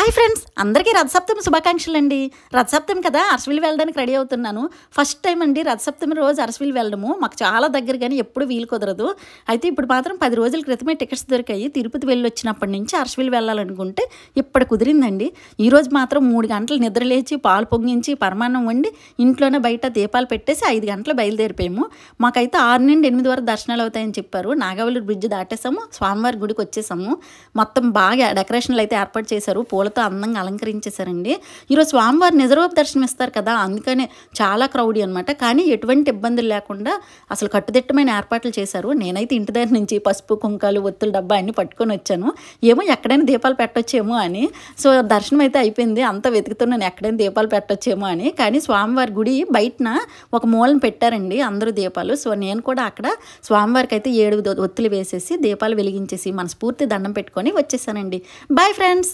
Hi friends, అందరికీ రథసప్తమి శుభాకాంక్షలు అండి. రథసప్తమి కదా, అరసవిల్లి వెళ్ళడానికి రెడీ అవుతున్నాను. ఫస్ట్ టైం అండి రథసప్తమి రోజు అరసవిల్లి వెళ్ళడము. మాకు చాలా దగ్గర కానీ ఎప్పుడు వీలు కుదరదు. అయితే ఇప్పుడు మాత్రం 10 రోజుల క్రితమే టికెట్స్ దొరికాయి. తిరుపతి వెళ్ళి వచ్చినప్పటి నుంచి అరసవిల్లి వెళ్ళాలనుకుంటే ఇప్పుడు కుదిరిందండి. ఈరోజు మాత్రం 3 గంటలు నిద్ర లేచి పాలు పొంగించి పరమాన్నం వండి ఇంట్లోనే బయట దీపాలు పెట్టేసి 5 గంటలు బయలుదేరిపోయాము. మాకైతే 6 నుండి 8 వరకు దర్శనాలు అవుతాయని చెప్పారు. నాగవల్లి బ్రిడ్జ్ దాటేసాము, స్వామివారి గుడికి వచ్చేసాము. మొత్తం బాగా డెకరేషన్లు అయితే ఏర్పాటు చేశారు, పూలతో అందంగా అలంకరించేశారండి. ఈరోజు స్వామివారి నిజరూప దర్శనం ఇస్తారు కదా, అందుకనే చాలా క్రౌడీ అనమాట. కానీ ఎటువంటి ఇబ్బందులు లేకుండా అసలు కట్టుదిట్టమైన ఏర్పాట్లు చేశారు. నేనైతే ఇంటి దగ్గర నుంచి పసుపు కుంకాలు ఒత్తుల డబ్బా అన్ని పట్టుకొని వచ్చాను. ఏమో ఎక్కడైనా దీపాలు పెట్టొచ్చేమో అని. సో దర్శనం అయితే అయిపోయింది. అంతా వెతుకుతున్నాను ఎక్కడైనా దీపాలు పెట్టొచ్చేమో అని. కానీ స్వామివారి గుడి బయటన ఒక మూలను పెట్టారండి అందరూ దీపాలు. సో నేను కూడా అక్కడ స్వామివారికి అయితే 7 ఒత్తులు వేసేసి దీపాలు వెలిగించేసి మనస్ఫూర్తి దండం పెట్టుకొని వచ్చేసానండి. Bye friends.